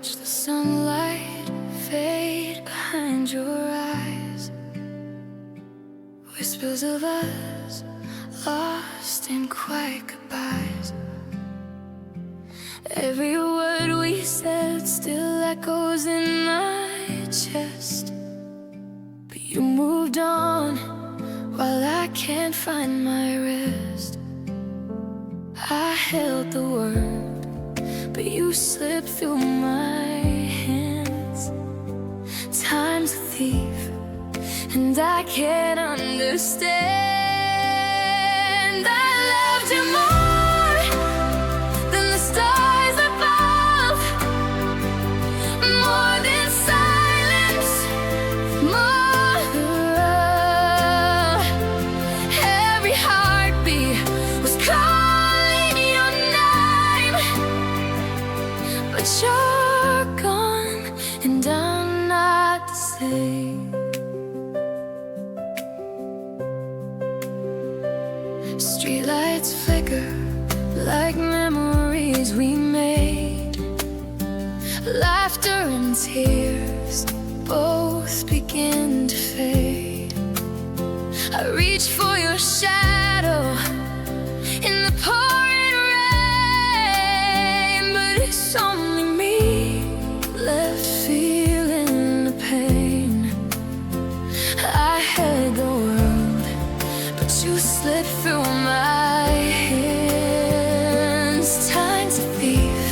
watch the sunlight fade behind your eyes. Whispers of us lost in quiet goodbyes. Every word we said still echoes in my chest. But you moved on while I can't find my rest. I held the world, but you slipped through my hands. Time's a thief, and I can't understand. I loved you more than the stars above, more than silence, more than love. Every heartbeat was calling your name, but you're gone and I'm not the same. Streetlights flicker like memories we made. Laughter and tears both begin to fade. I reach for your shadow in the pouring rain, but it's only me left feeling the pain. I had the world, but you slipped through my hands. Time's a thief,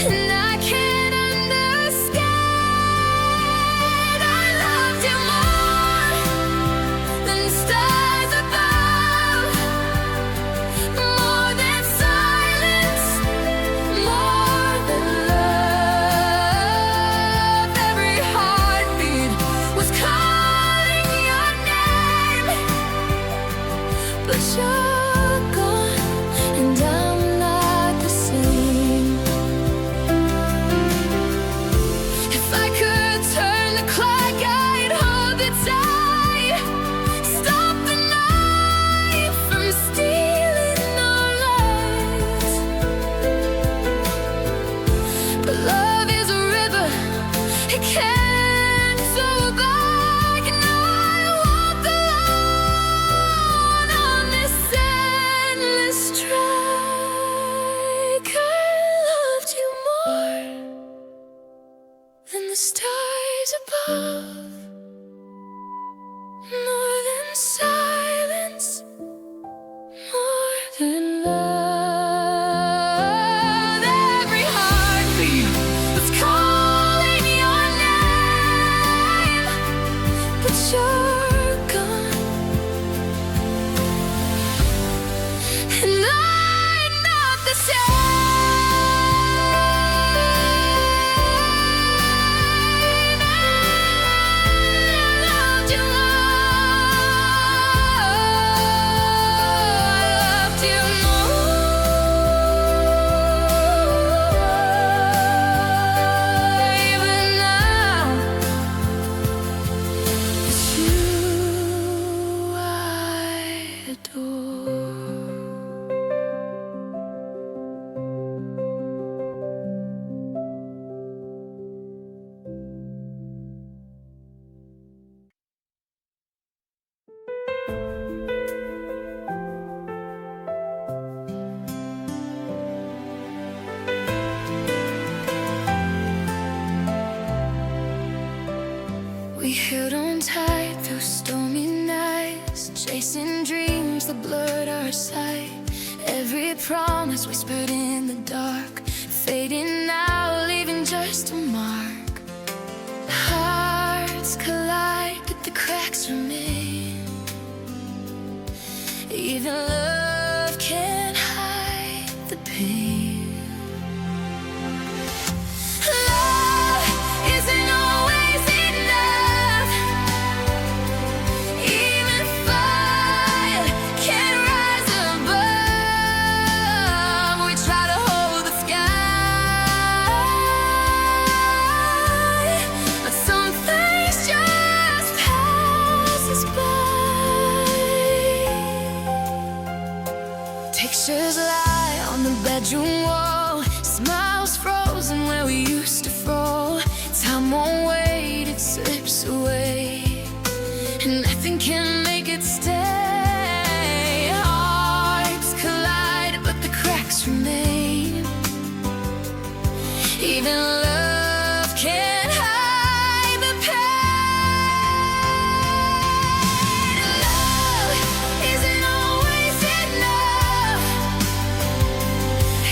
and I can't understand. I loved you more than the stars above, more than silence, more than love. Every heartbeat was calling your name, but you're gone and I'm not the same. If I could turn the clock, I'd hold it tight. Stop the night from stealing our lives. But love is a river, it can't flow back. Now I walk alone on this endless track. I loved you more than the stars above, more than silence, more than love. Every heartbeat was calling your name, but you're gone and I'm not the same. I loved you more. Even now, it's you I adore. We held on tight through stormy nights, chasing dreams that blurred our sight. Every promise whispered in the dark, fading out, leaving just a mark. Hearts collide, but the cracks remain. Even love can't hide the pain. Love isn't always enough. Even fire can't rise above. We try to hold the sky, but some things just pass us by. even love can't hide the pain. Love isn't always enough.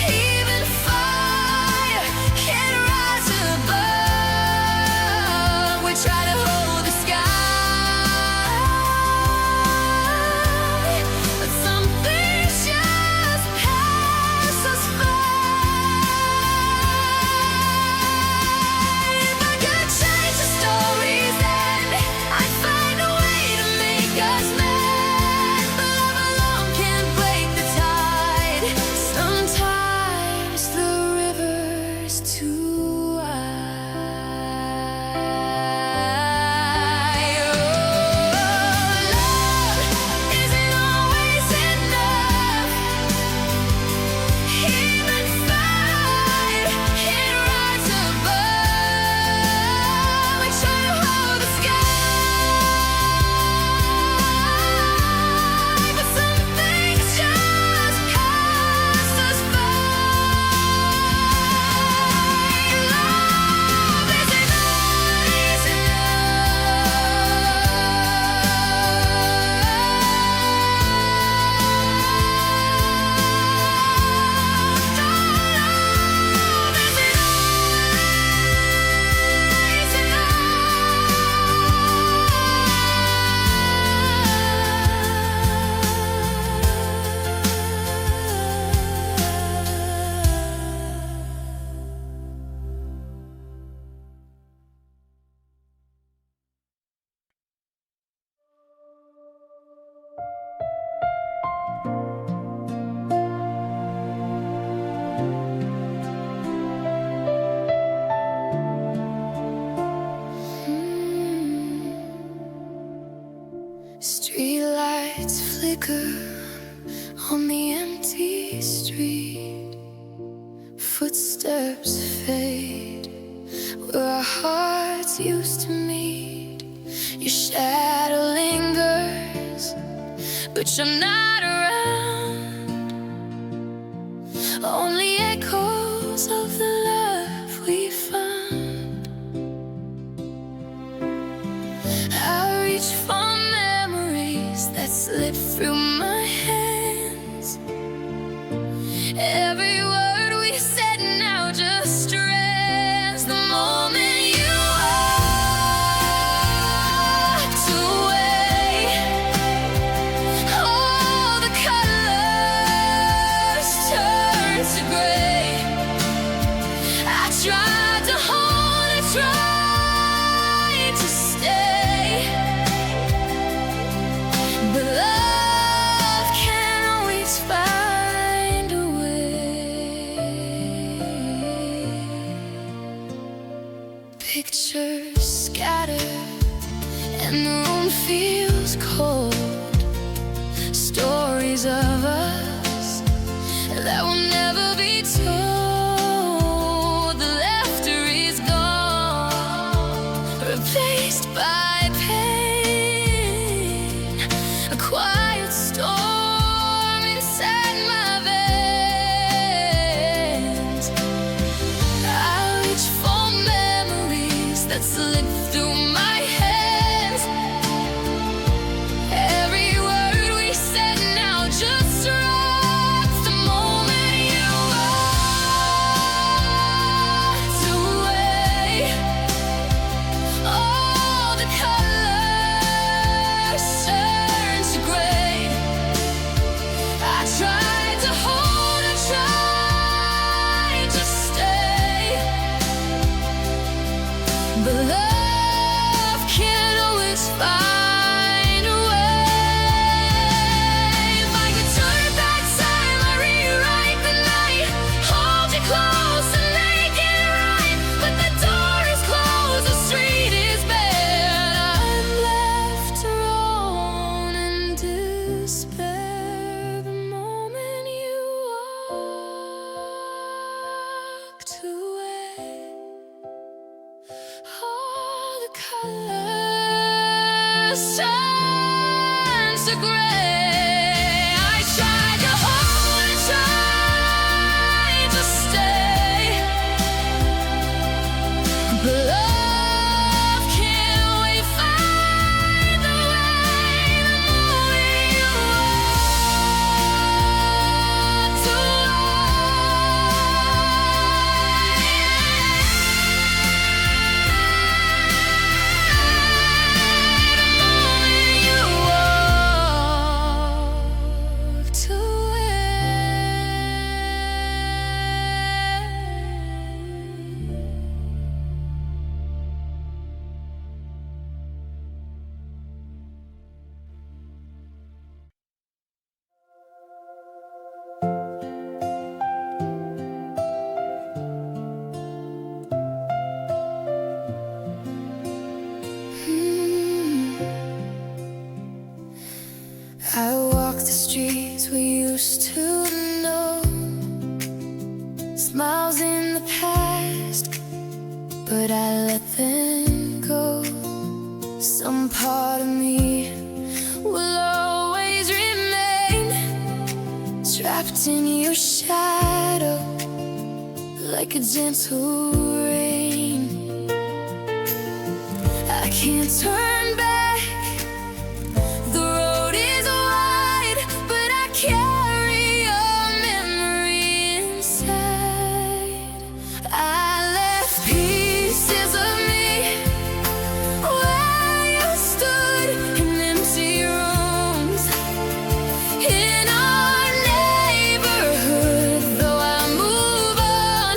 Even fire can't rise above. We try to hold the sky, but some things just pass us by. If I could change the story's end, I'd find a way to make us mend. But love alone can't break the tide. Sometimes the river's too wide. Oh, love isn't always enough. Even fire can't rise above. We try to hold the sky, but some things just pass us by. Love isn't always Streetlights flicker on the empty street. Footsteps fade where our hearts used to meet. Your shadow lingers, but you're not around. Only echoes of the love we found. I reach for memories that slip through my hands. Every word we said now just strands. The moment you walked away, all the colors turned to gray. I tried to hold and tried to stay, but love can always find a way. Pictures scattered and the room feels cold. Stories of us that will never be told. The laughter is gone, replaced by pain. A quiet storm inside my veins. I reach for memories that slip through my hands. Every word we said now just rocks. The moment you walked away, all the colors turned to gray. I tried to hold and tried to stay, but love can't always find a way. If I could turn back time, I'd rewrite the night. Hold you close and make it right. But the door is closed, the street is bare. I'm left alone in despair. The moment you walked away, all the colors turned to gray. I tried to hold and tried to stay, but I let them go. Some part of me will always remain trapped in your shadow, like a gentle rain. I can't turn back. The road is wide, but I carry your memory inside. I left pieces of me where you stood in empty rooms in our neighborhood. Though I move on,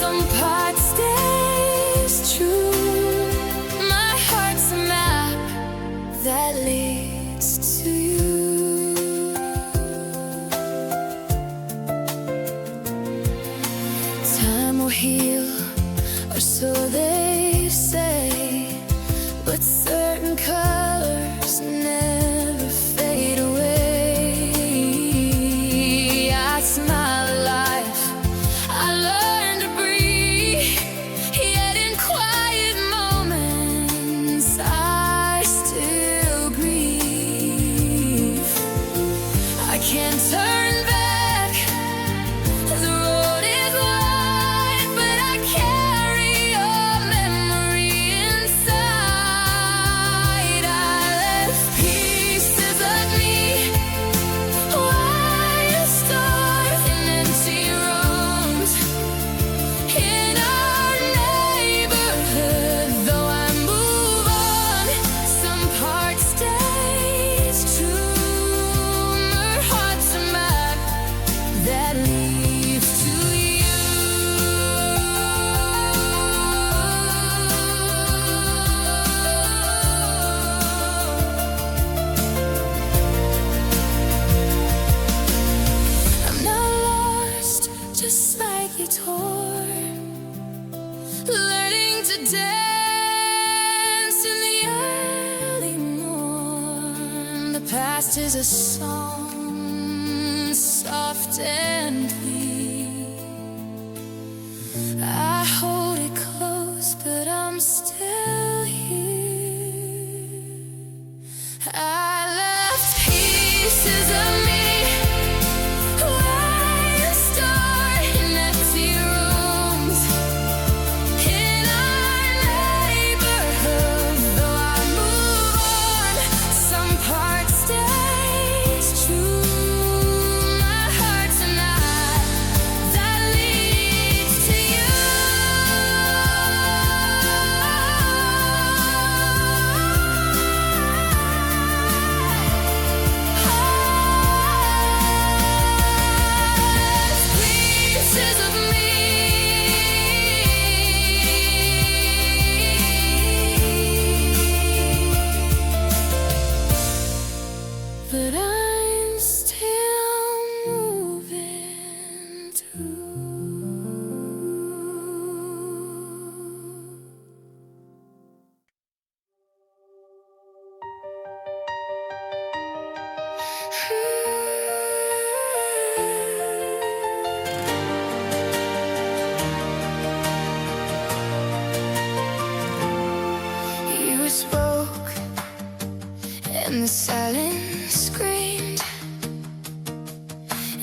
some part stays true. My heart's a map that leads to you. Time will heal, or so they say, but certain colors never fade away. I smile at life, I learn to breathe, yet in quiet moments I still grieve. I can't turn back. The road is wide, but I carry your memory inside. I left pieces of me where you stood in empty rooms in our neighborhood. Though I move on, some part stays true. My heart's a map that leads to you. I'm not lost, just slightly torn, learning to dance in the early morn. The past is a song, soft and clean. I hold it close, but I'm still here. I left pieces of me where you stood in empty rooms in our neighborhood. Though I move on, some part stays true. My heart's a map that leads to you. Pieces of me, but I'm still moving through. You spoke, and the silence screamed.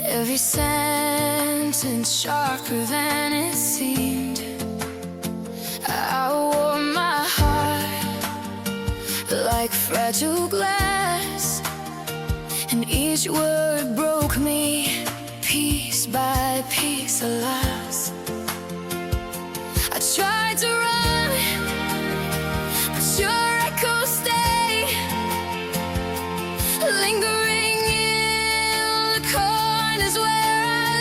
Every sentence sharper than it seemed. I wore my heart like fragile glass, and each word broke me piece by piece, alas. I tried to run, but your echoes stay, lingering in the corners where I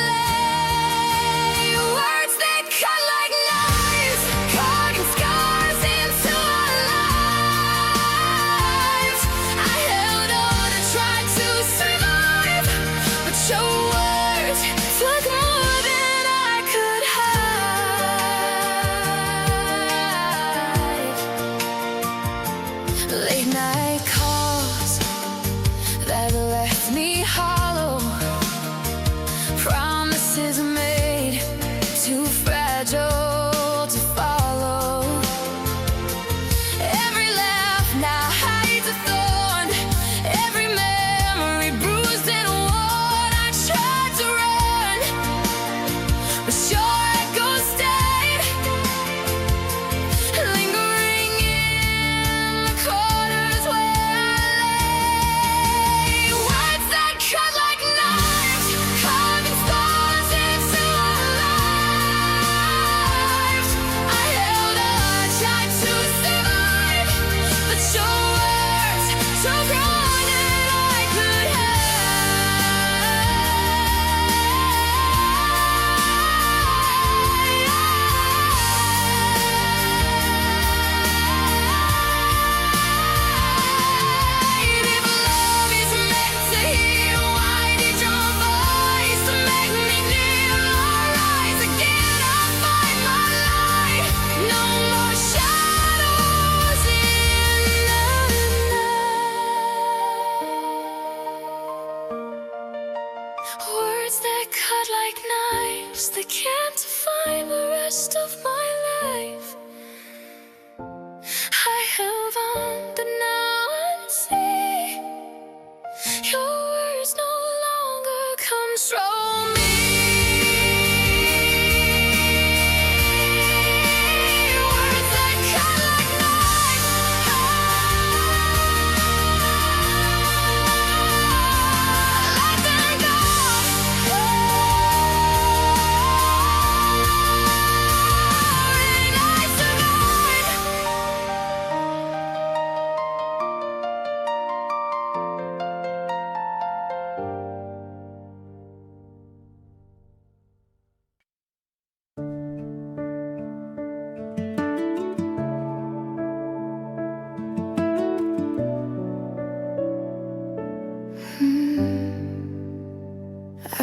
lay. Words that cut like knives, carving scars into our lives. I held on and tried to survive, but your words took more than I could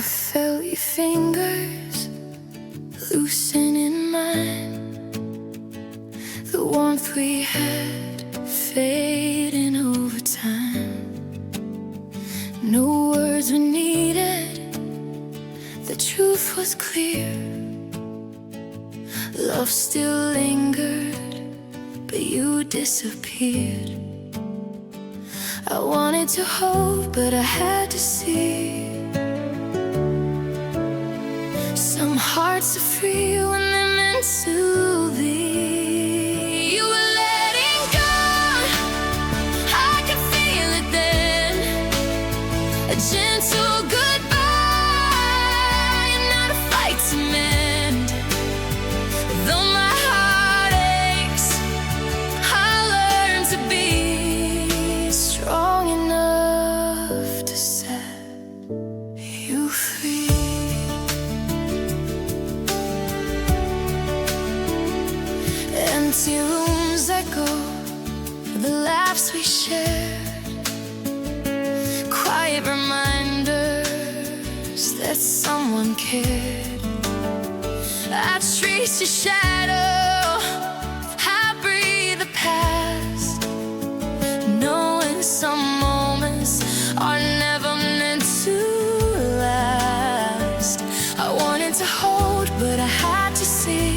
I felt your fingers loosening mine. The warmth we had fading over time. No words were needed, the truth was clear. Love still lingered, but you disappeared. I wanted to hold, but I had to see. Some hearts are free when they're meant to be. You were letting go, I could feel it then. A gentle goodbye, and not a fight to mend. Though my heart aches, I learned to be strong enough to set you free. Empty rooms echo the laughs we shared. Quiet reminders that someone cared. I trace your shadow, I breathe the past, knowing some moments are never meant to last. I wanted to hold, but I had to see.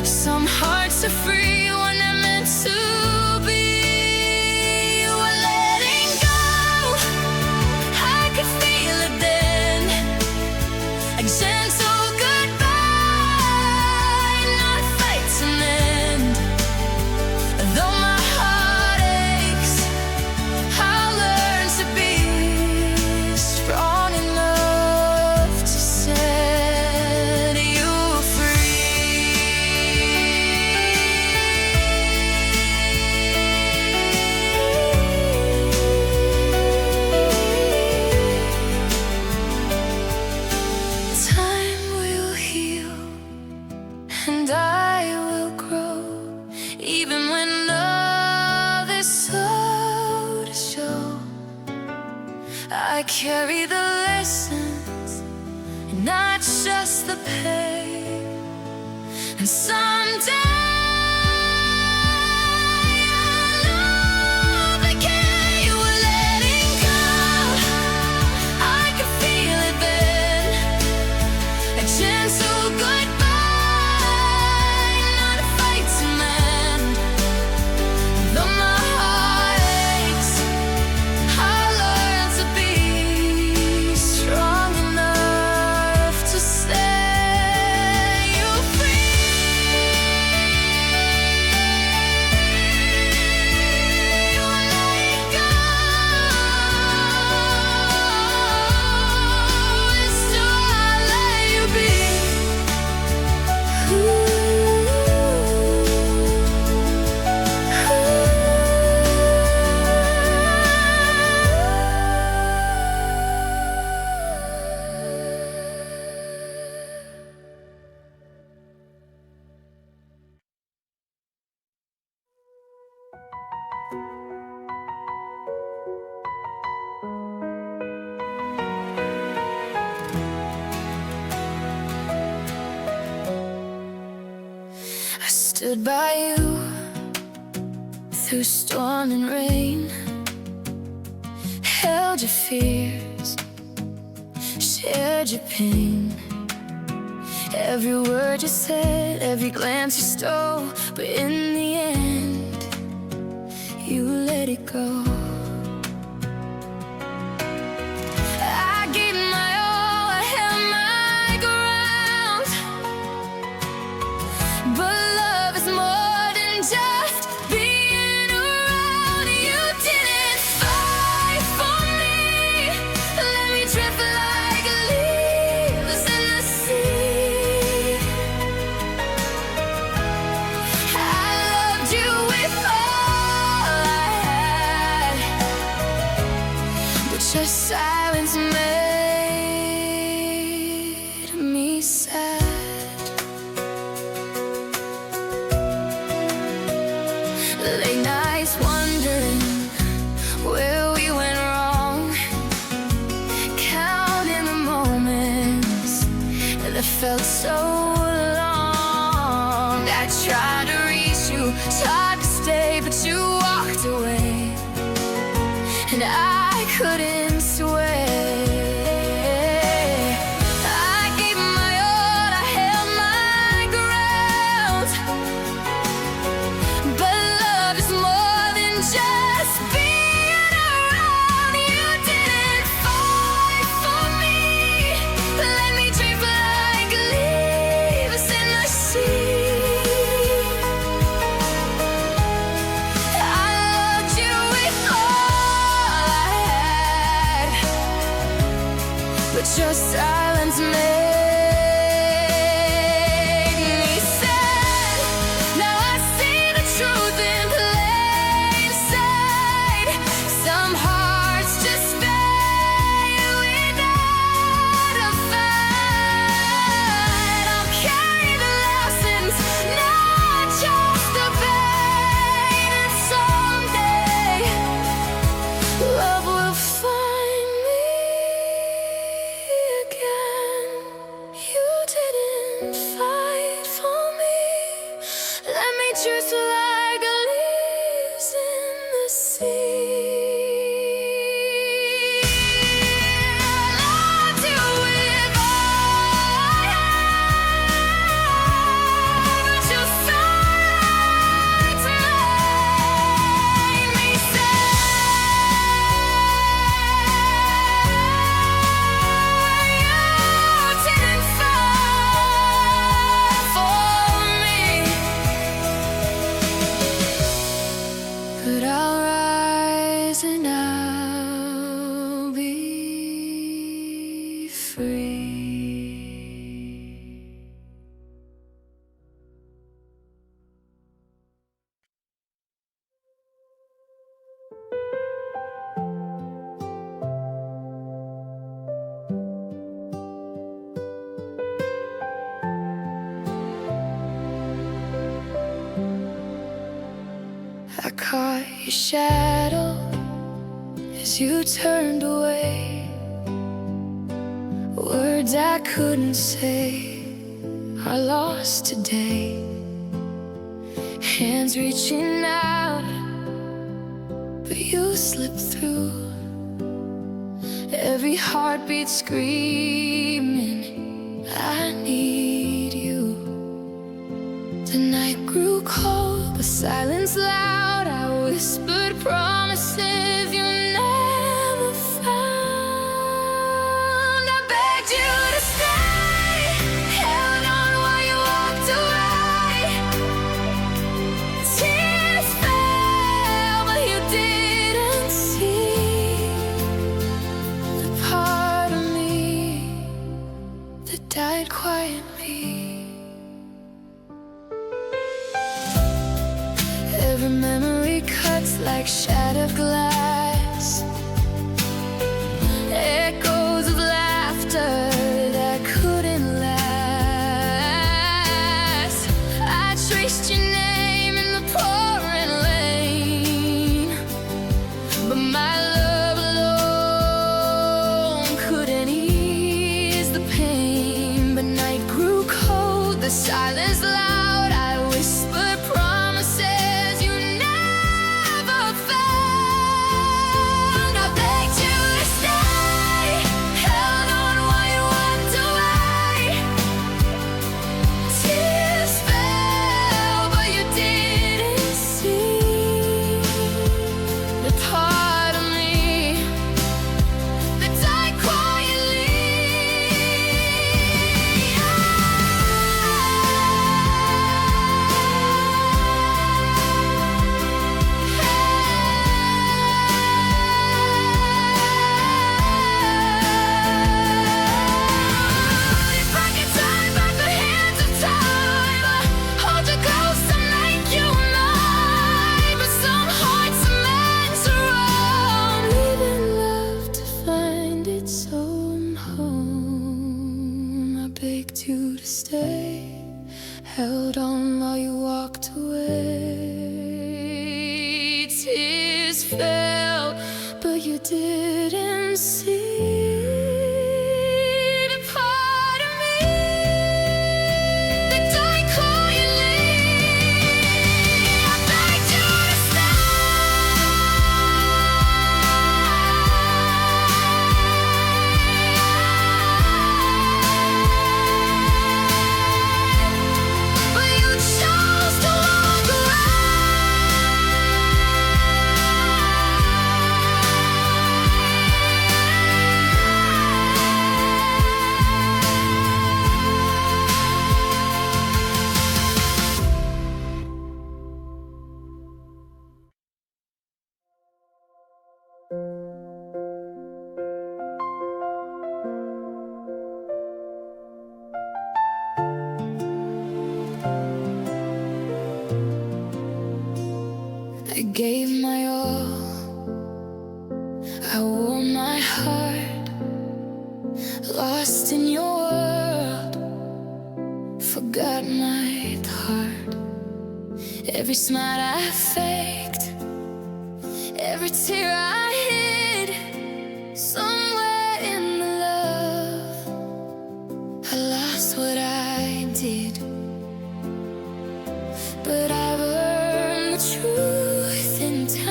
Some hearts are free when they're meant to be. You were letting go, I could feel it then. A gentle goodbye, not a fight to mend. Though my heart aches, I'll learn to be strong enough to set you free. Time will heal, and I will grow, even when love is slow to show. I carry the lessons, and not just the pain. And someday I'll love again. You were letting go, I could feel it then. A gentle goodbye, not a fight to mend. Though my heart aches, I'll learn to be strong enough to set you free. You were letting go, and so I'll let you be. I stood by you through storm and rain, held your fears, shared your pain. Every word you said, every glance you stole, but in the end, you let it go. I gave my all, I held my ground, but love is more than just being around. You didn't fight for me, let me drift like leaves in the sea. I loved you with all I had, but your silence made me sad. felt so long. I tried to reach you, tried to stay, but you walked away, and I couldn't sway. I gave my all, I held my ground, but love is more than just being around. You didn't fight for me, let me drift like leaves in the sea. I loved you with all I had, but your silence made me sad. Now I see the truth in plain sight. Some hearts just fail without a fight. I'll carry the lessons, not just the pain. And someday love will find me again. You didn't fight for me, let me drift like leaves in the sea. I loved you with all I had, but your silence made me sad. You didn't fight for me, but I'll rise and I'll be free. I caught your shadow as you turned away. Words I couldn't say are lost today. Hands reaching out, but you slipped through. Every heartbeat screaming, I need you. The night grew cold, the silence loud. I whispered promises you never found. I begged you to stay, held on while you walked away. Tears fell, but you didn't see the part of me that died quietly. Every memory cuts like shattered glass, echoes of laughter that couldn't last. I traced your name in the pouring rain, but my love alone couldn't ease the pain. But night grew cold, the silence loud. I whispered promises you never found. I begged you to stay, held on while you walked away. Tears fell, but you didn't see the part of me that died quietly. If I could turn back the hands of time, hold you close and make you mine. But some hearts are meant to roam, leaving love to find its own home. I begged you to stay, held on while you walked away. Tears fell, but you didn't see the part of me I gave my all, I wore my heart, lost in your world, forgot my part. Every smile I faked, every tear I hid, somewhere in the love, I lost what I did. But I've learned the truth in time.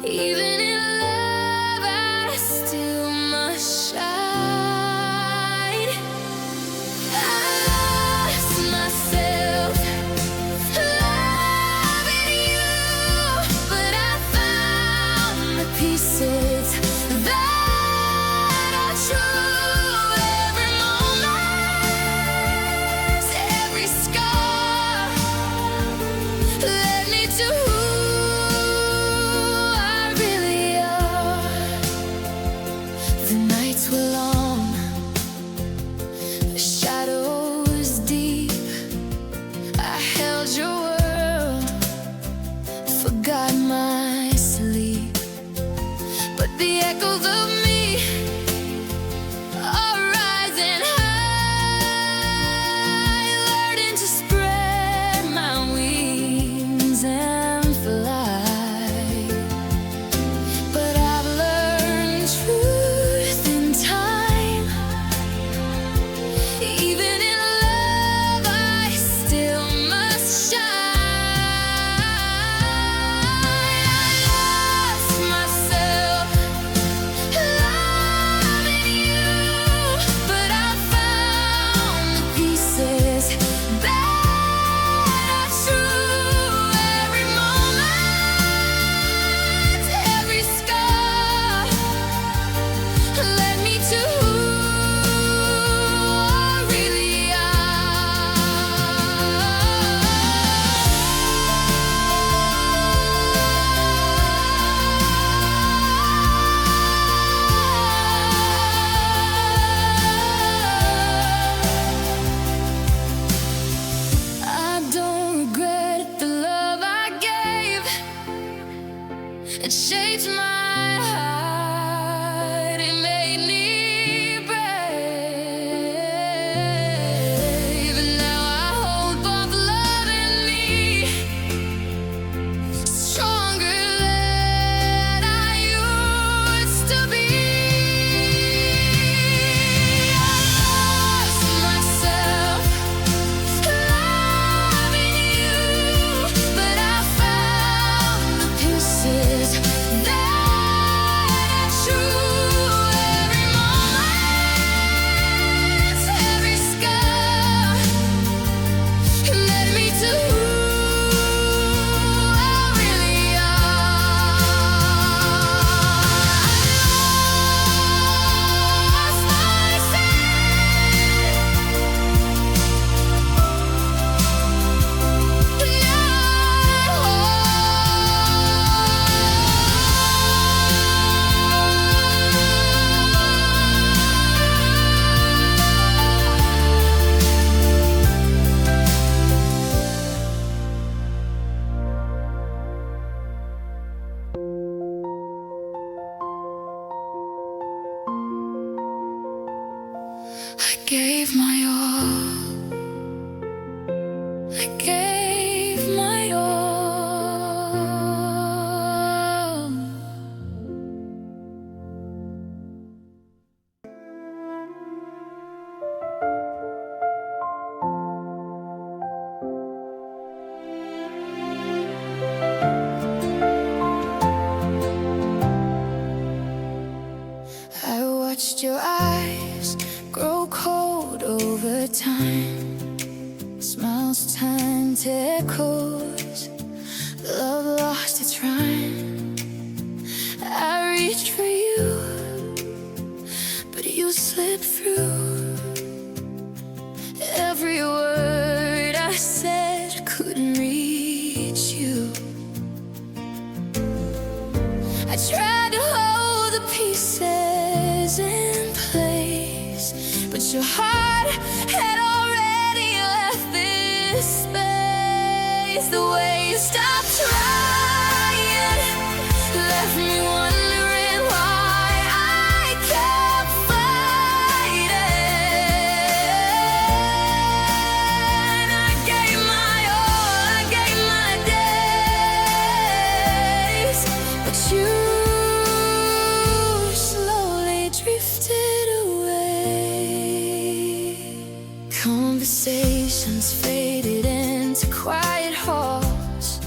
Even in love, I still must shine. I lost myself loving you, but I found the pieces that are true. Every moment, every scar led me to who I really are. The nights were long, the shadows deep. I held your world, forgot my sleep. But the echoes of me are rising high, learning to spread my wings and fly. But I've learned truth in time. Even in love, I still must shine. I lost myself loving you, but I found the pieces that are true. Every moment, every scar led me to who I really I don't regret the love I gave. It shaped my heart, it made me brave. And now I hold both love and me, stronger than I used to be. I lost myself loving you, but I found the pieces that are true. Every moment, every scar led me to who I really I gave my all, I gave my all. I watched your eyes grow cold over time. Smiles turned to echoes, love lost its rhyme. I reached for you, but you slipped through. Every word I said couldn't reach you. I tried to hold the pieces in place, but your heart had already left this space. The way you conversations faded into quiet halls.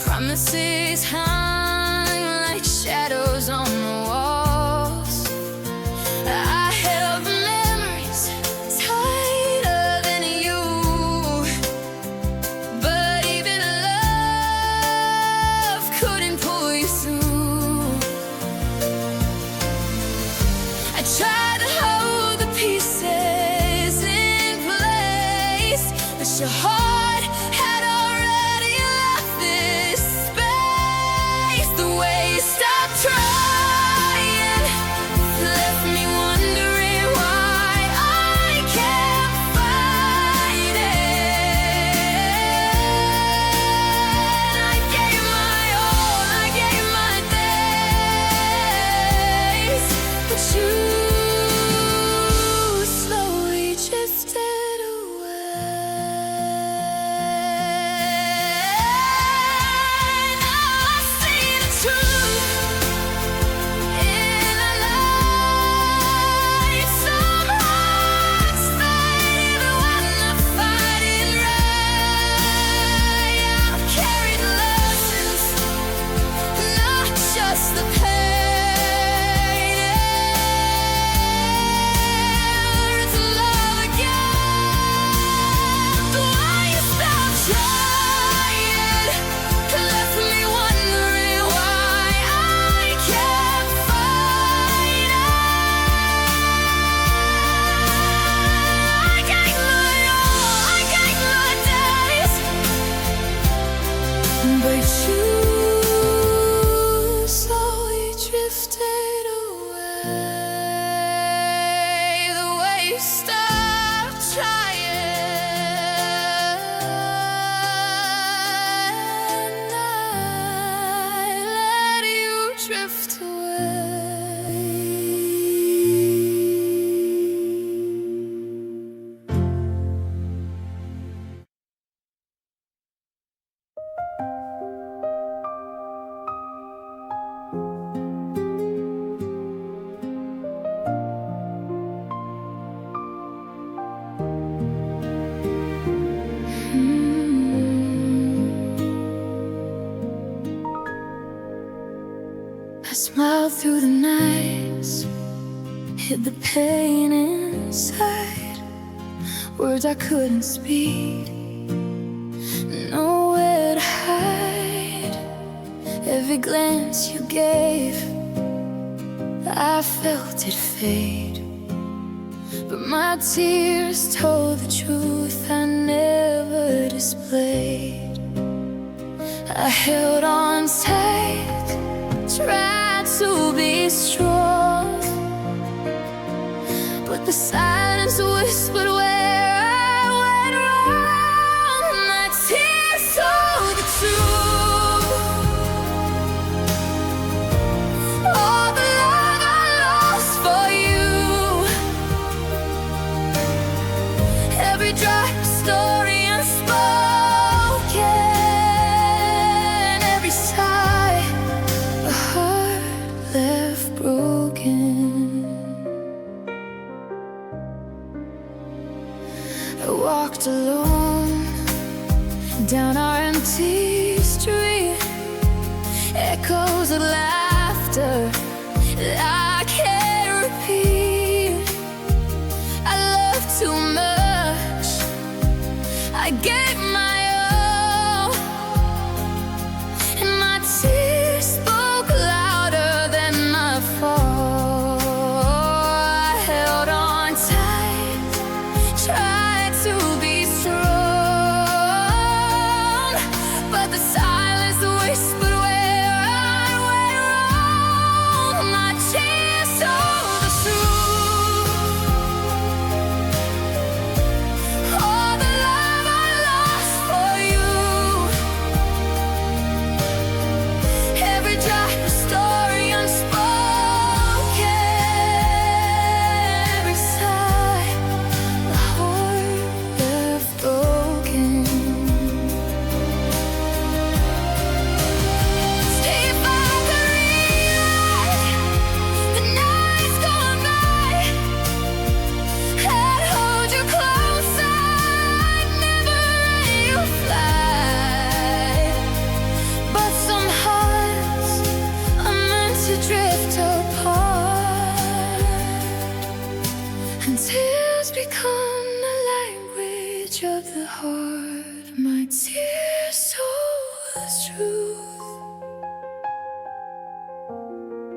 Promises hung like shadows on the walls. I held the memories tighter than you, but even love couldn't pull you through. I tried to hold the pieces in place, but your heart had already left this space. The way you stopped trying left me wondering why I kept fighting. I gave my all, I gave my days, but you slowly drifted away. Now I see the truth in our lives. Some hearts fade even when the fighting right. I've carried lessons, not just the pain. To love again, the way you stopped trying left me wondering why I kept fighting. I gave my all, I gave my days, but you slowly drifted away. The way you stopped trying, I let you drift away. I smiled through the nights, hid the pain inside. Words I couldn't speak, nowhere to hide. Every glance you gave, I felt it fade, but my tears told the truth I never displayed. I held on tight, tried to be strong, but the silence whispered where I went wrong. My tears told the truth. All the love I lost for you, every dry story unspoken, every sigh a heart left broken. I walked alone down our empty street, echoes of laughter that I can't repeat. I loved too much, I gave my all, and my tears spoke louder than my fall. I held on tight, tried to be strong, but the silence whispered where I went wrong. My tears told the truth. All the love I language of the heart, my tears told the truth.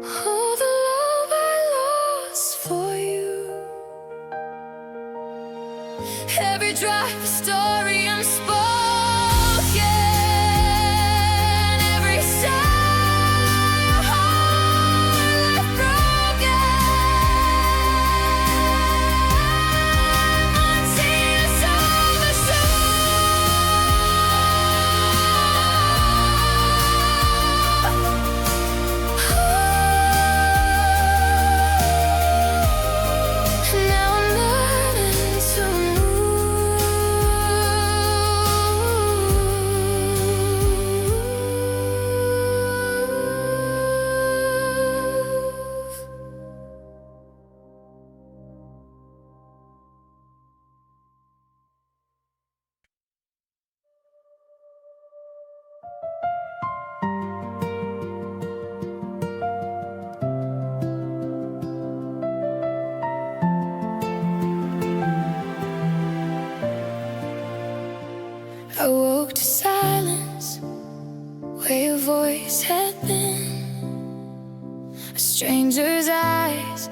All the love I lost for you, every dry story unspoken, every sigh a heart left broken. My tears told the truth. Now I'm learning to I woke to silence where your voice had been, a stranger's eyes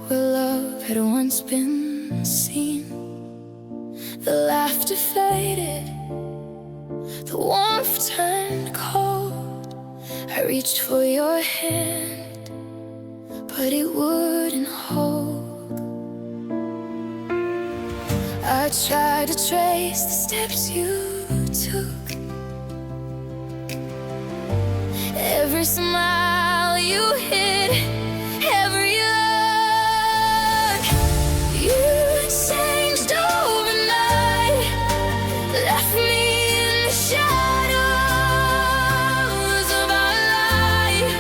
where love had once been seen. The laughter faded, the warmth turned cold. I reached for your hand, but it wouldn't hold. I tried to trace the steps you took, every smile you hid, every look. You changed overnight, left me in the shadows of our life.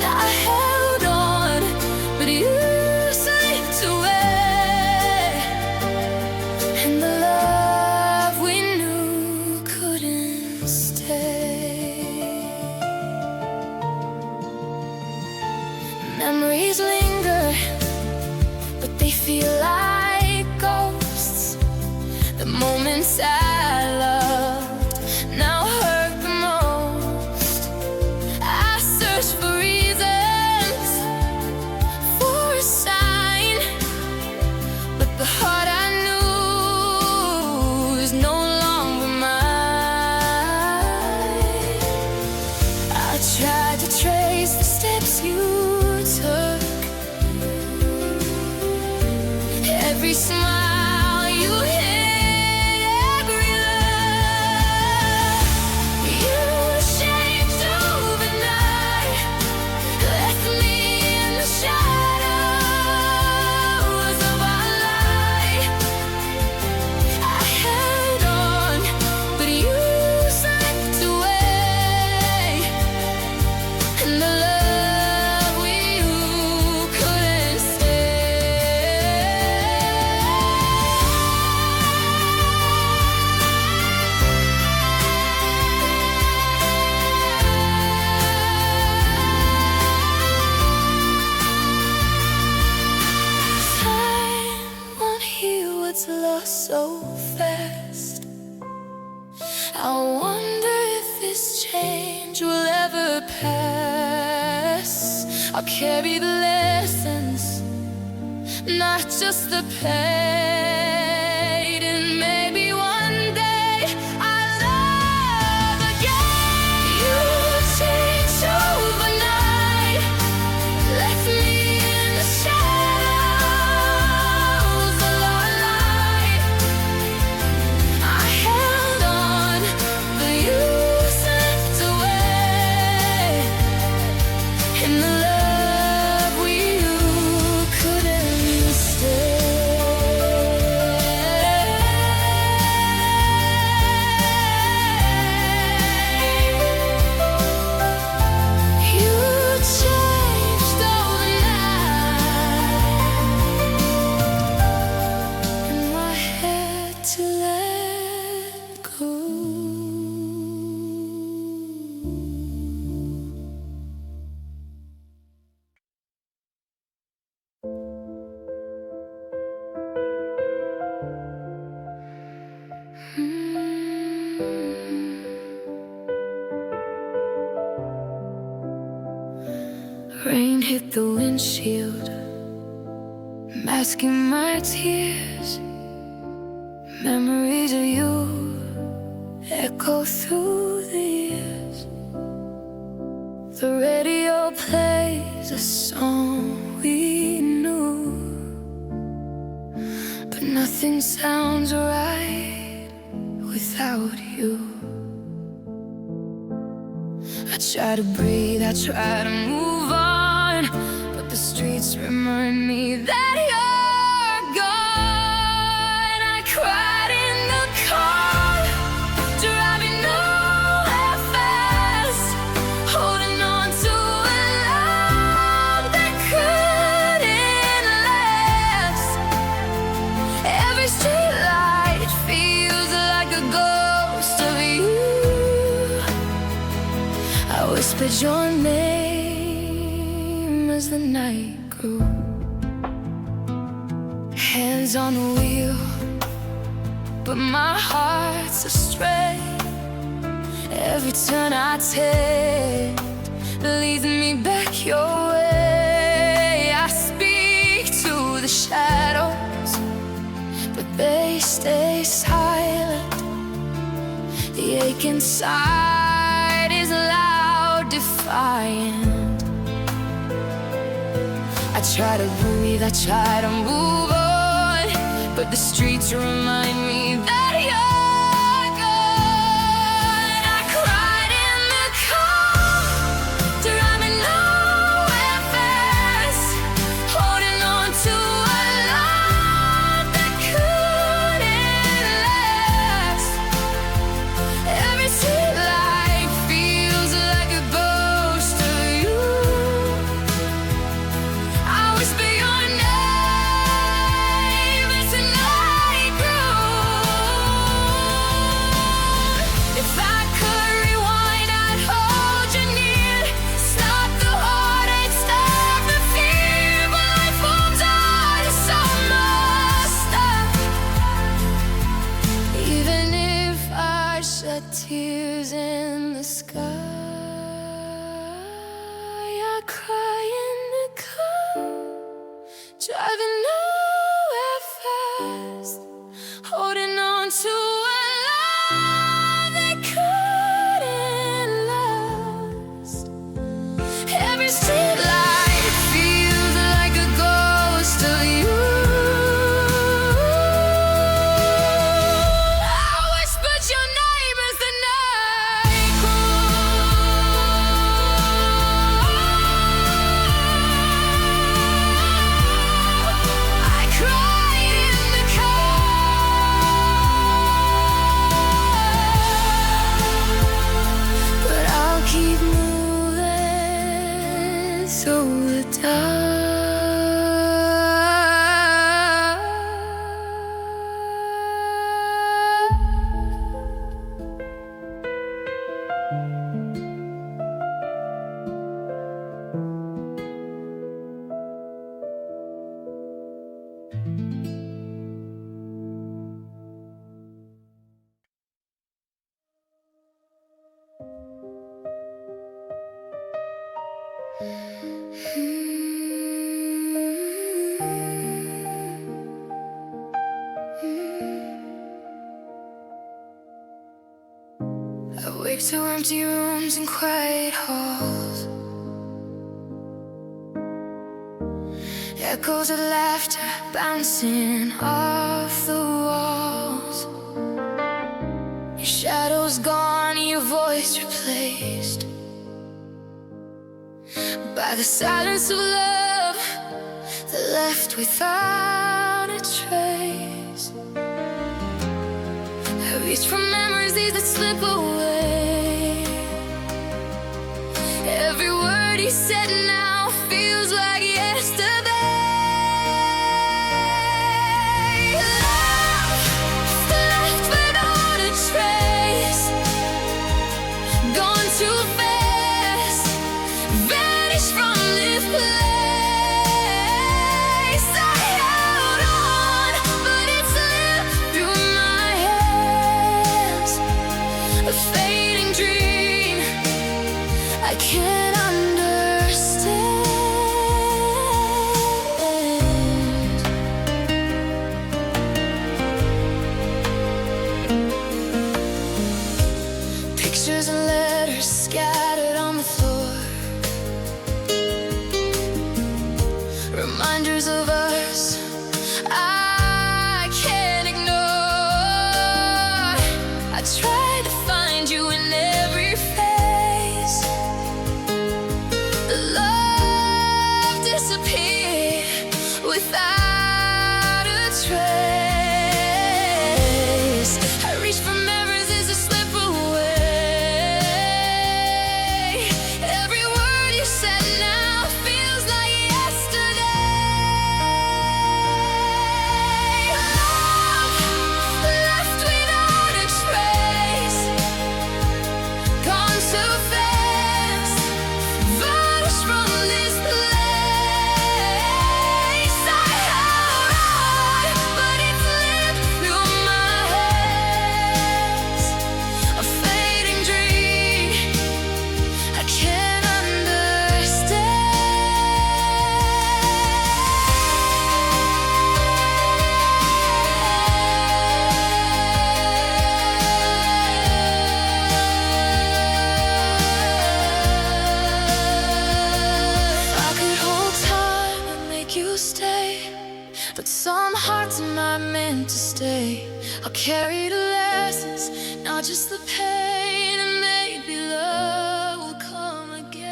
I held on, but you slipped away, and the love we knew couldn't stay. Memories linger, but they feel like ghosts. The moments I loved now hurt the most. I search for reasons, for a sign, but the heart I knew is no longer mine. I tried to trace the steps you took, every smile you hid, every look. You changed overnight, left me in the shadows of our life. I held on, but you slipped away, and the love we knew couldn't Time won't heal what's lost so fast. I wonder if this change will ever pass. I'll carry the lessons, not just the pain, and maybe one day I'll love again. You changed overnight, left me in the shadows of our life. I held on, but you slipped away, and the love we knew couldn't stay. hit the windshield, masking my tears. Memories of you echo through the years. The radio plays a song we knew, but nothing sounds right without you. I try to breathe, I try to move on, but the streets remind me that you're gone. I cried in the car, driving nowhere fast, holding on to a love that couldn't last. Every street light feels like a ghost of you. I whispered your name as the night grew. Hands on the wheel, but my heart's astray. Every turn I take leads me back your way. I speak to the shadows, but they stay silent. The ache inside is loud, defiant. I try to breathe, I try to move on, but the streets remind me that you're gone. I cried in the car, driving nowhere fast, holding on to a love that couldn't last. Every street light feels like a ghost of you. I whisper your name as the night grew. If I could rewind, I'd hold you near. Stop the heartache, stop the fear, but life moves on, so must stop. Even if I shed tears in the sky, I cry in the car, driving nowhere fast, holding on to a love that couldn't last. Every street light feels like a ghost of you. I whispered your name as the night grew. I cried in the car, but I'll keep moving through the dark. I wake to empty rooms and quiet halls, echoes of laughter bouncing off the walls. Your shadow's gone, your voice replaced by the silence of love that left without a trace. I reach for memories that slip away. Every word he said now feels like yesterday. Love left without a trace, gone too fast, vanished from this place. I held on, but it slipped through my hands. A fading dream I can't understand. scattered on the floor. Reminders of us I can't ignore. I try to find you in every phase. Love disappeared without a trace. I reach for memories as I slip away. Every word you said now feels like yesterday. Love left without a trace, gone too fast, vanished from this place. I held on, but it slipped through my hands. A fading dream I can't understand. I could hold time and make you stay, but some hearts are not meant to stay. I'll carry the lessons, not just the pain, and maybe love will come again.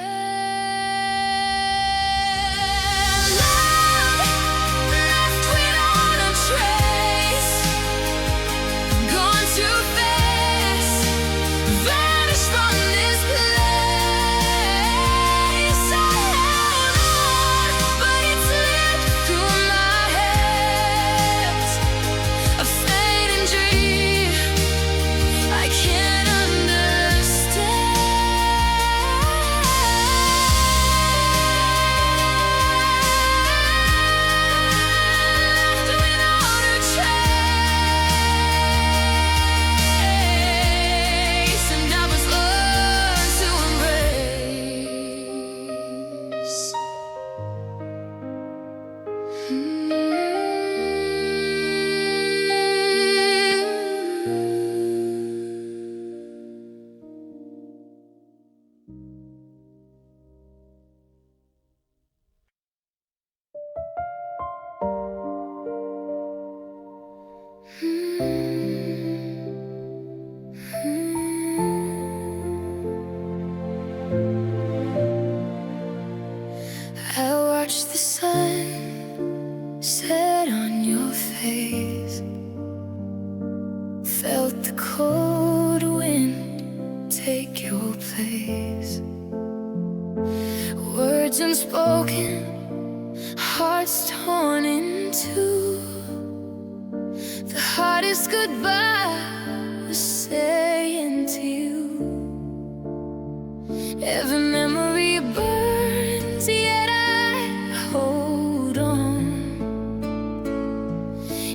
Love left without a trace, gone too fast, vanished from this place. I held on, but it slipped through my hands. A fading dream I can't understand. Without a trace, and I was learned to embrace. I watched the sun set on your face, felt the cold wind take your place. Words unspoken, hearts torn in two. The hardest goodbye was saying to you. Every memory burns, yet I hold on.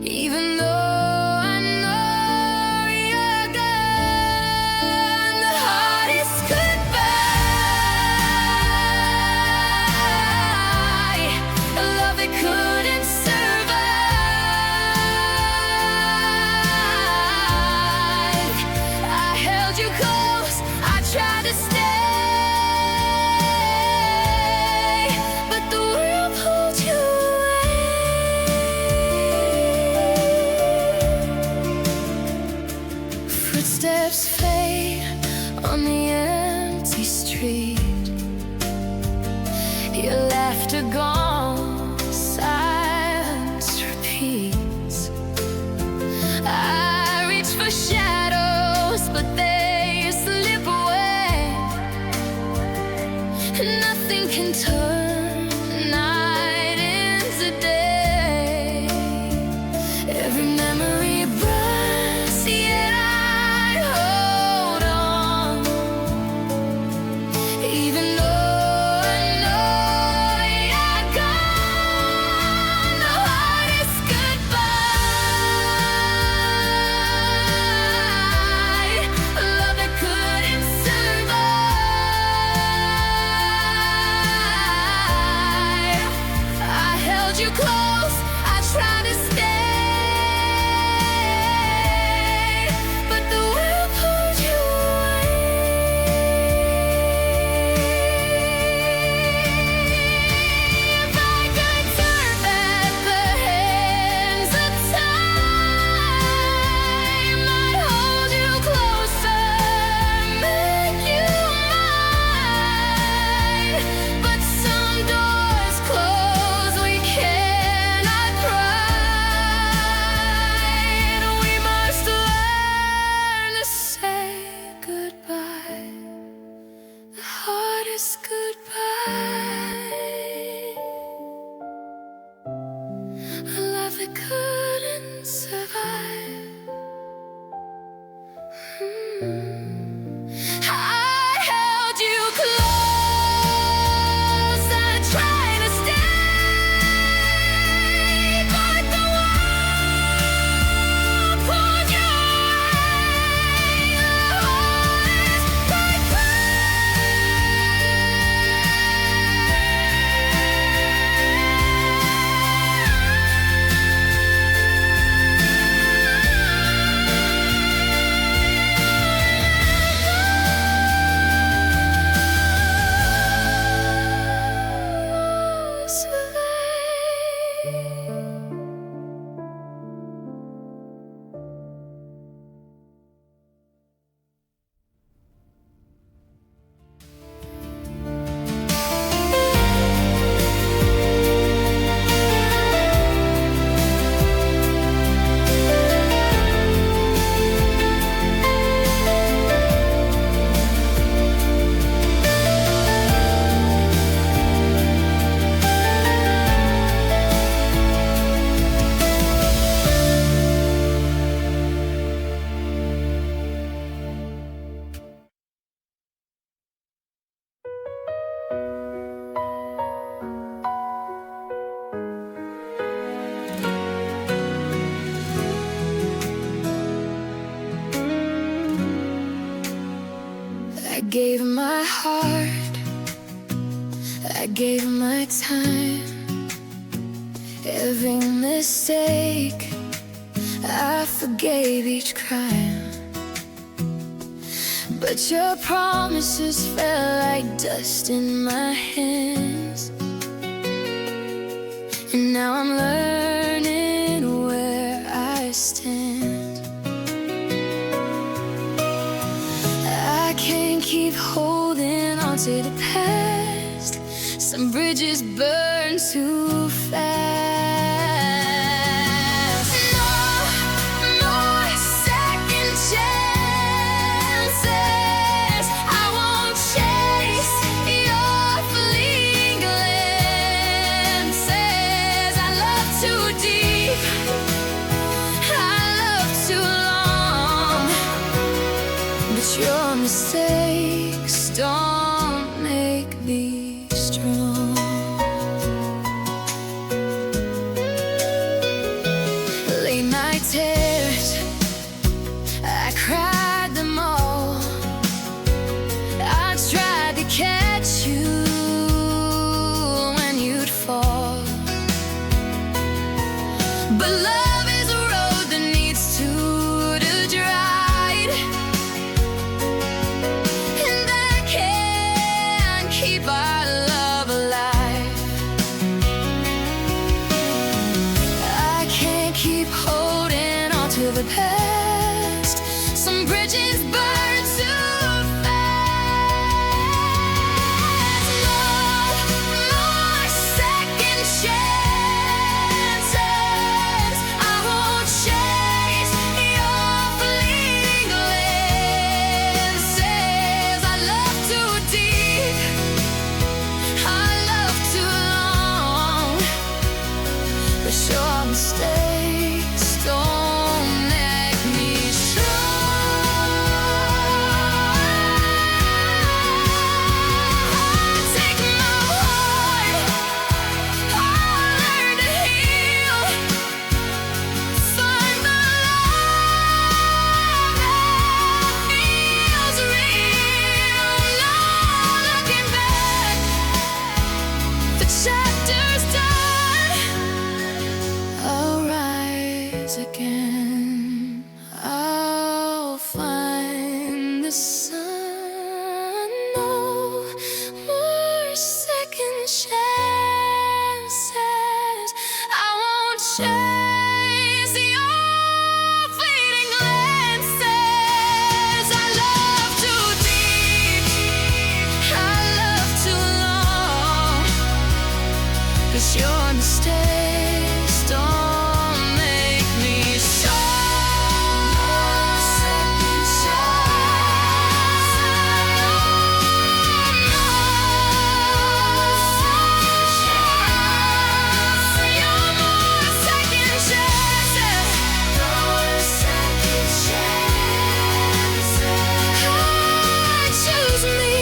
Even though I know you're gone, the hardest goodbye, a love that couldn't survive. I held you close, I tried to stay, but the world pulled you away. Footsteps fade on the empty street. Your laughter gone, silence repeats. I reach for shadows, but they slip away. Nothing can turn night into day. Every memory burns, yet I hold on. Even though I know you're gave my heart, I gave my time. Every mistake, I forgave each crime. But your promises fell like dust in my hands, and now I'm learning where I stand. I can't keep holding on to the past. Some bridges burn too fast. Your mistakes don't make me strong. Late night tears, I cried them all. I tried to catch you when you'd fall, but love is a road that needs to dry. Keep our love alive. I can't keep holding on to the past. Some bridges burn too fast. No more second chances. I won't chase your fleeting glances. I love too deep, your mistakes don't make me strong. Take my heart, I'll learn to heal. Find the love that feels real. No looking back, the chapter's done. I'll rise again, I'll find the sun. No more second chances. I won't chase your fleeting glances. I love too deep, I love too long, 'cause your mistakes don't make me strong. Second chance. No more second chances. No second chances. I choose me.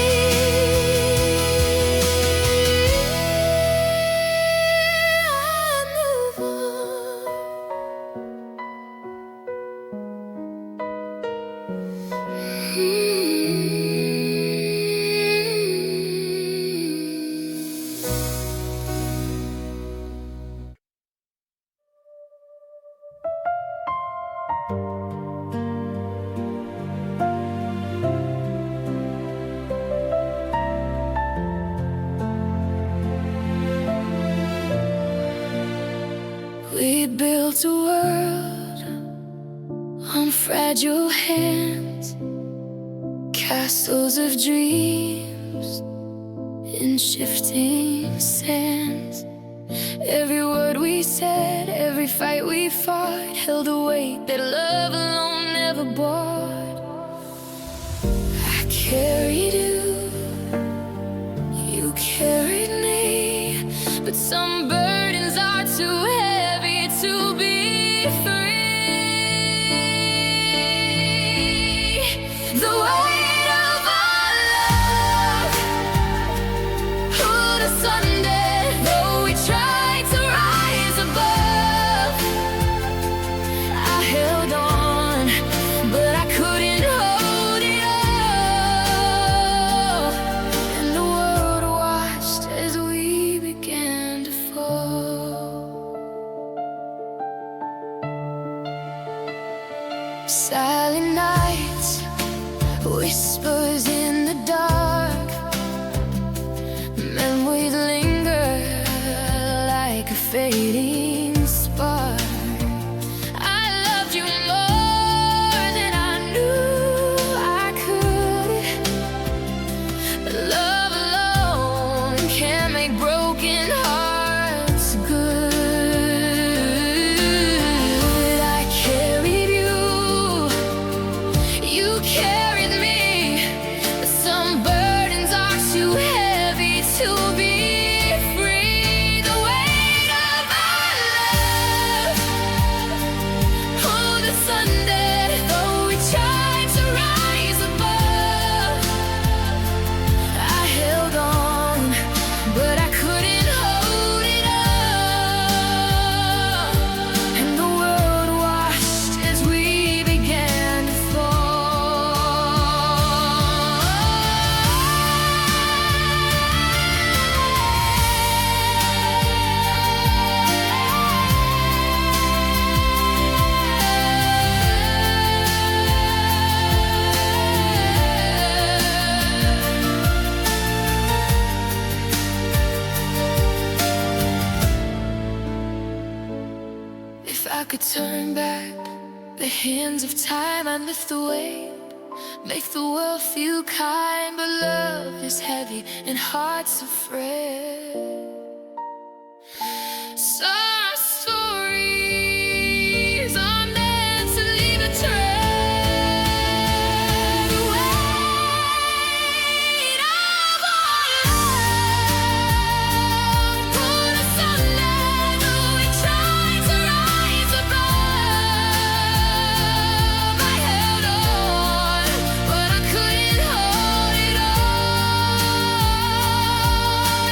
We built a world on fragile hands, castles of dreams in shifting sands. Every word we said, every fight we fought, held a weight that love alone never bought. I carried you, you carried me, but some burdens are too heavy to be free. The weight of our love pulled us under, though we tried to rise above. I held on, but I couldn't. Silent nights, whispers in the dark, memories linger like a fading spark. I loved you more than I knew I could, but love alone can't make broken hearts good. I carried you, you carried me, but some burdens are too heavy to be free. The weight of our love, oh, the Sunday, though we tried to rise above, I held on, but I couldn't hold it up, and the world watched as we began to fall. If I could turn back the hands of time, I'd lift the weight, make the world feel kind. But love is heavy and hearts afraid. Some stories are meant to leave a trail. The weight of our love pulled us under, though we tried to rise above. I held on, but I couldn't hold it all,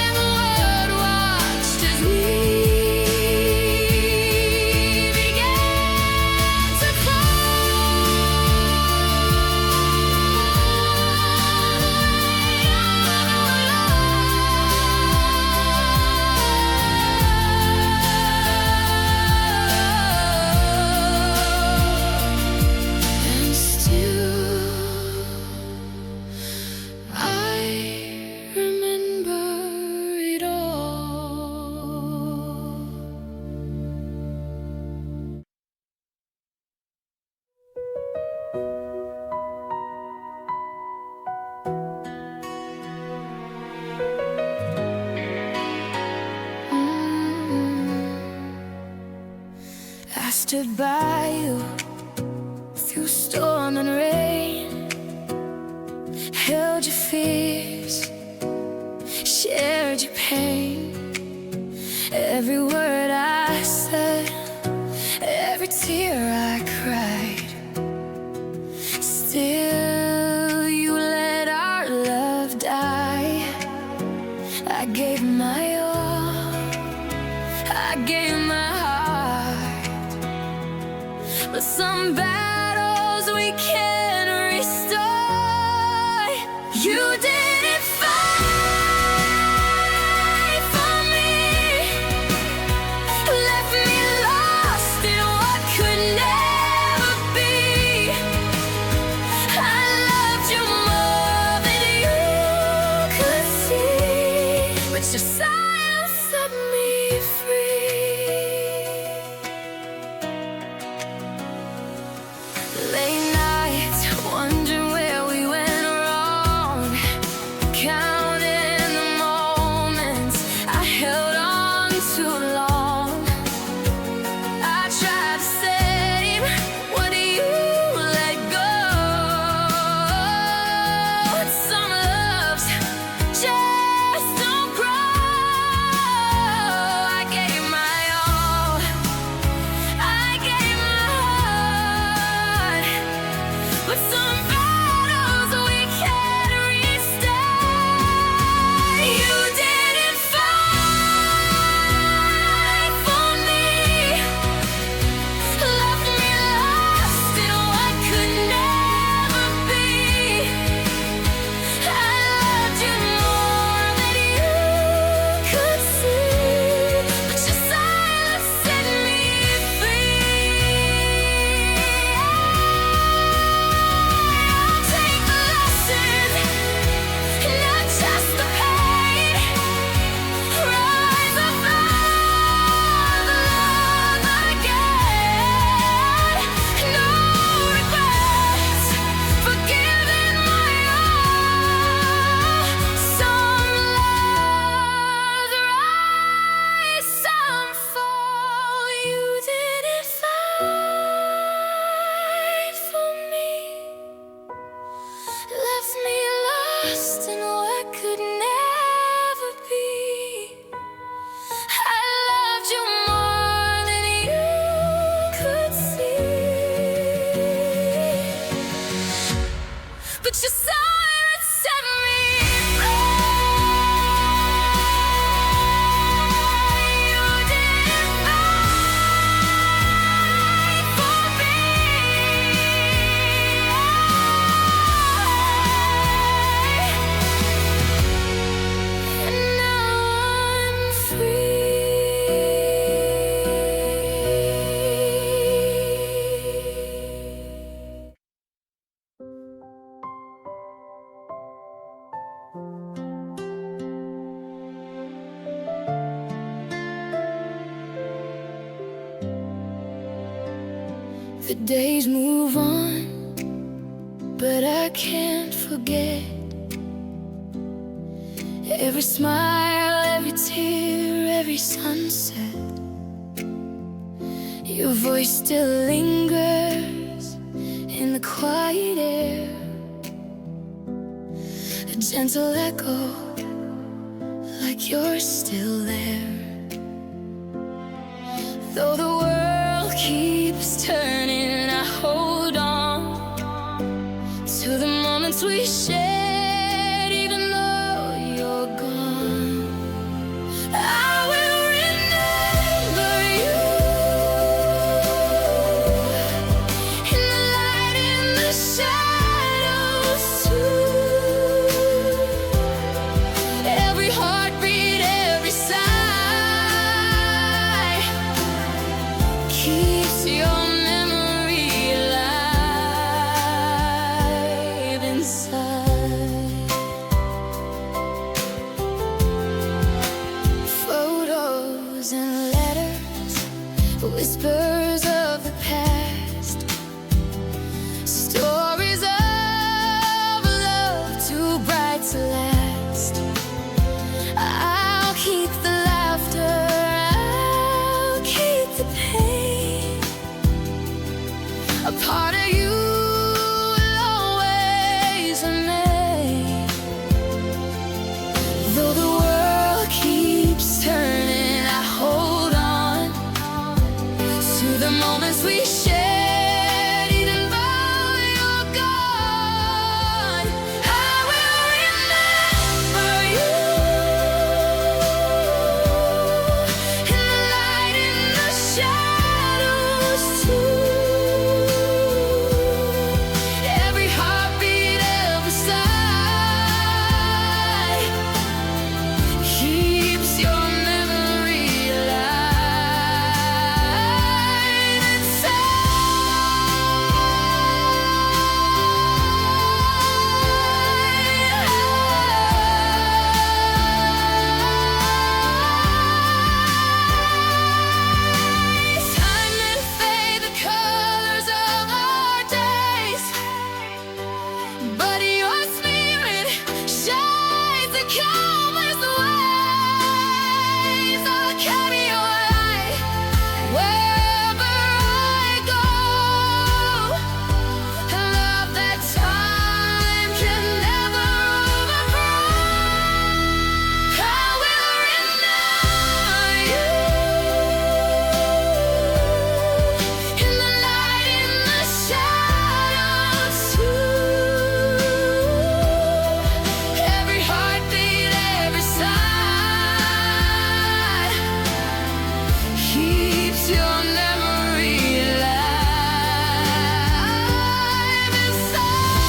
and the world watched as we began to and still I remember it all. I stood by you through storm and rain, held your fears, shared your pain. Every word I said, every tear I cried, still you let our love die. I gave my all, I gave my heart, but some battles we can't restore. You didn't fight for me, but your silence set me free. You didn't fight for me, and now I'm free. The days move on, but I can't forget every smile, every tear, every sunset. Your voice still lingers in the quiet air, a gentle echo, like you're still there. Though the world keeps turning, I hold on to the moments we shared, even though you're gone. I will remember you in the light, in the shadows too. Every heartbeat, every sigh keeps your memory alive inside. Photos and letters, whispers of the past, stories of love too bright to last. I'll keep the laughter, I'll keep the pain. A part of you will always remain. Though the world keeps turning, I hold on to the moments we shared, even though you're gone. I will remember you in the light, in the shadows too. Every heartbeat, every sigh keeps your memory alive inside. Time may fade the colors of our days, but your spirit shines the countless ways. I'll carry your light wherever I go, a love that time can never overthrow. I will remember you in the light, in the shadows too. Every heartbeat, every sigh keeps your memory alive inside.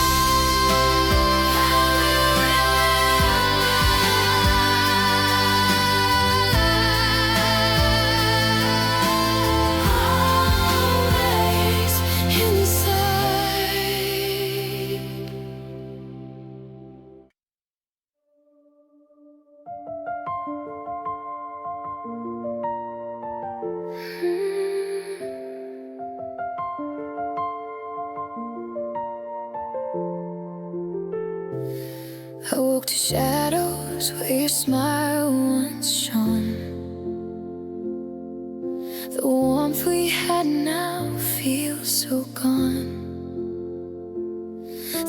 Always inside. I woke to shadows where your smile once shone. The warmth we had now feels so gone.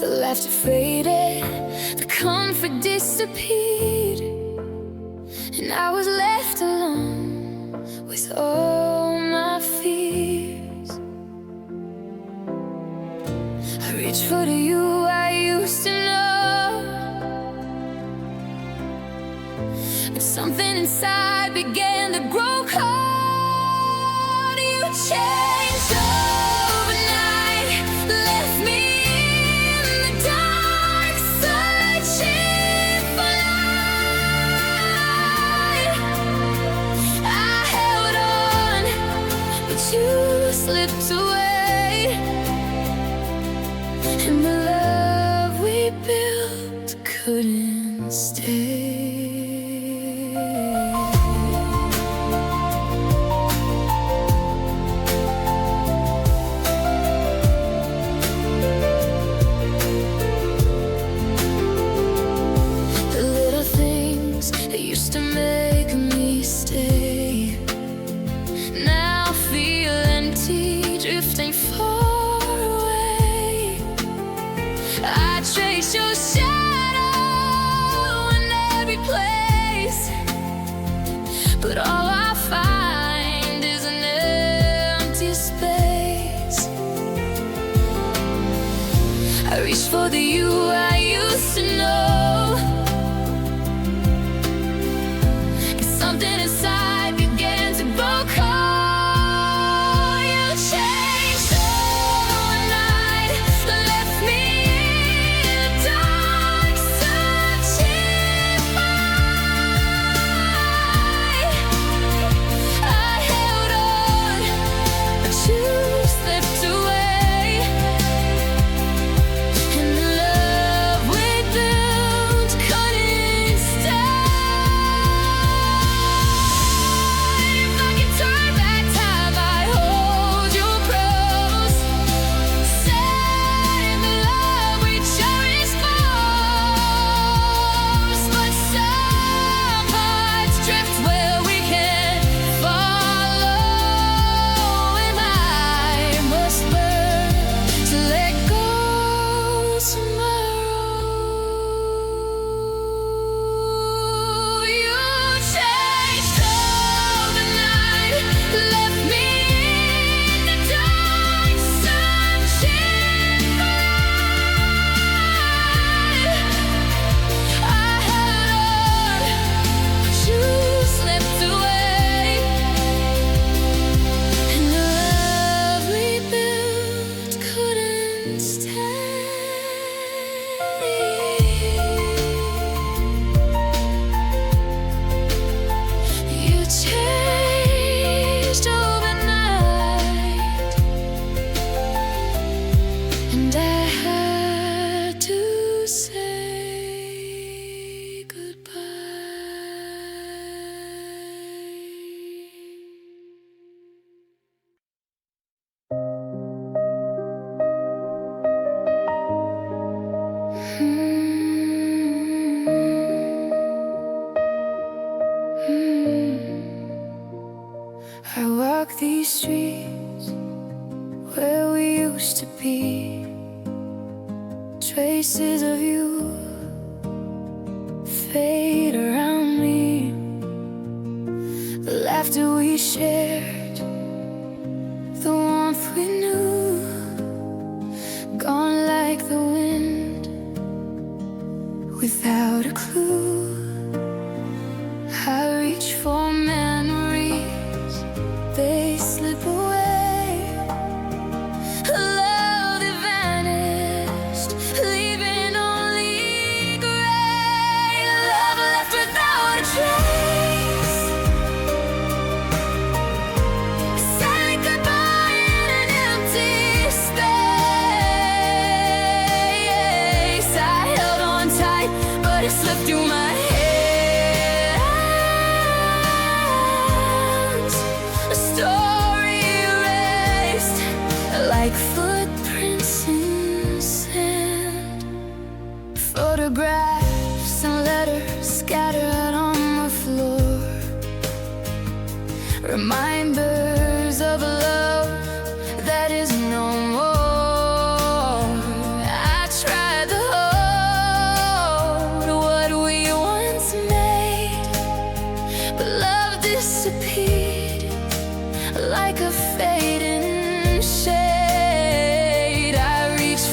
The laughter faded, the comfort disappeared, and I was left alone with all my fears. I reach for the you I used to know, and something inside began to grow cold. You changed overnight, left me in the dark, searching for light. I held on, but you slipped away, and the love we built couldn't stay. The little things that used to make me stay now feel empty, drifting far away. I trace your shadow in every place, but all I find is an empty space. I reach for the you I used to know, and something inside began to grow cold. You changed overnight, left me in the dark, searching for light. I held on, but you slipped away, and the love we built couldn't stay. If I could turn back time, I'd hold you close, setting the love we cherish most. But some hearts drift where we can't follow, and I must learn to let go tomorrow. You changed overnight, left me in the dark, searching for light. I held on, but you slipped away, and the love we built couldn't stay. You changed overnight, and I had to say goodbye. I walk these streets where we used to be, traces of you fade around me. The laughter we shared, the warmth we knew, gone like the wind without a clue. I reach for memories, they slip away. Love that vanished, leaving only gray. Love left without a trace, saying goodbye in an empty space. I held on tight, but it slipped through my hands. A story erased, like footprints in sand. Photographs and letters scattered on the floor, reminders of a love that is no more. I tried to hold what we once made, but love disappeared like a fading shade. I reached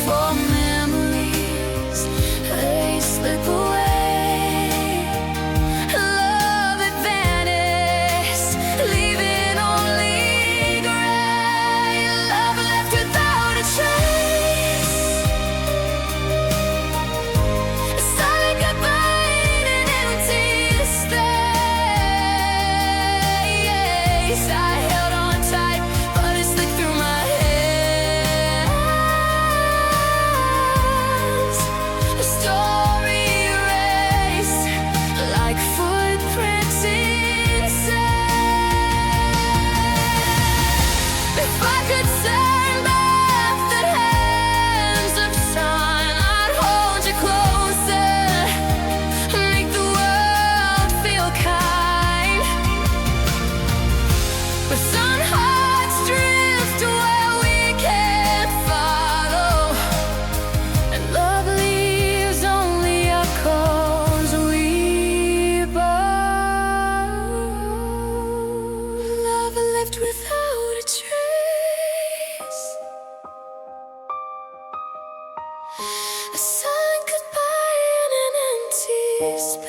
A silent goodbye in an empty space.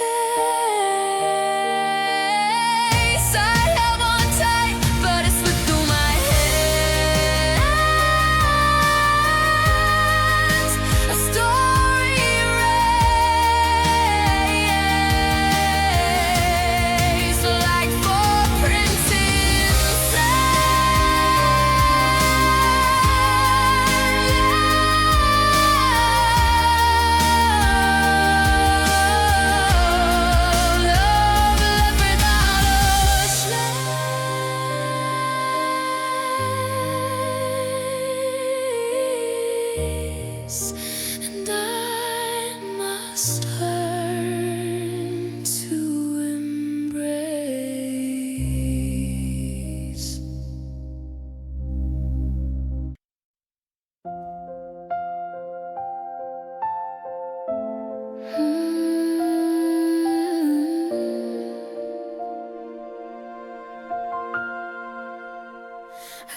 I held on tight, but it slipped through my hands. A story erased, like footprints in and I must learn to embrace.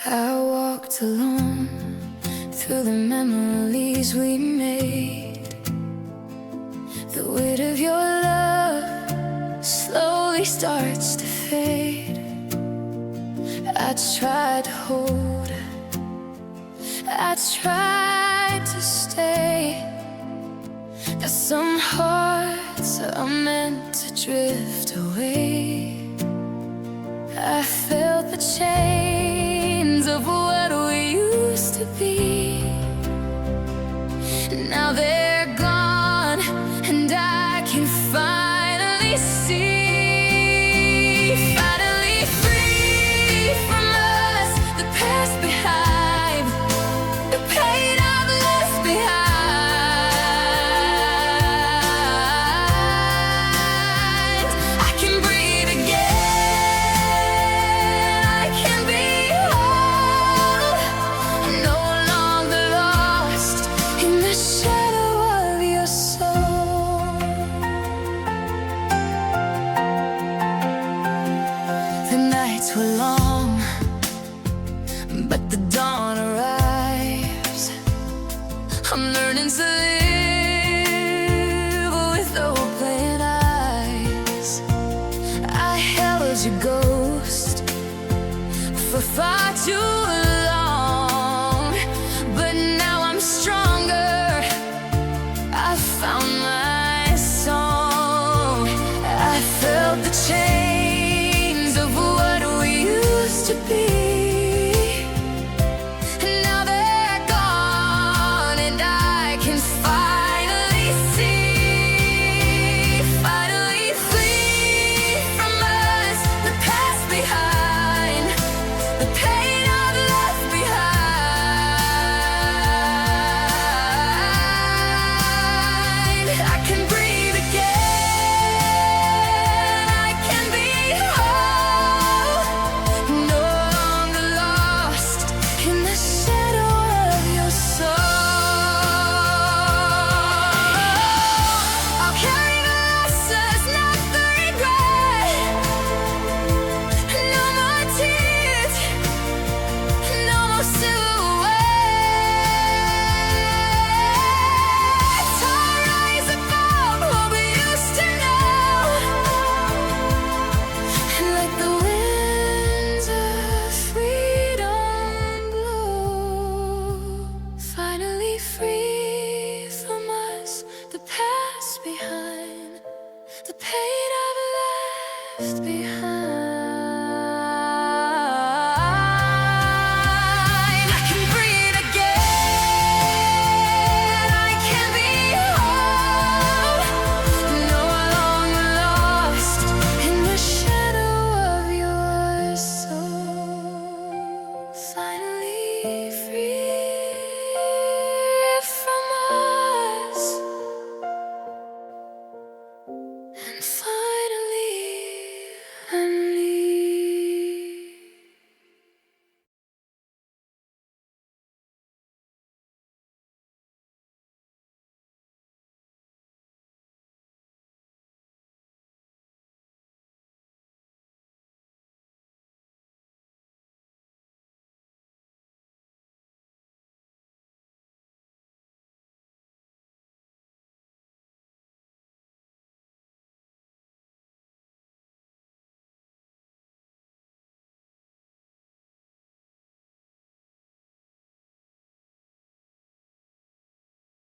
I walked alone through the memories we made. The weight of your love slowly starts to fade. I tried to hold, I tried to stay. But some hearts are meant to drift away. I felt the chains of what we used to be. Now they're gone, and I can finally see. Finally free from us, the past behind, the pain I've left behind. I can breathe again, I can be whole, no longer lost in the shadow of your soul. The nights were long, but the dawn arrives. I'm learning to live with open eyes. I held your ghost for far too long.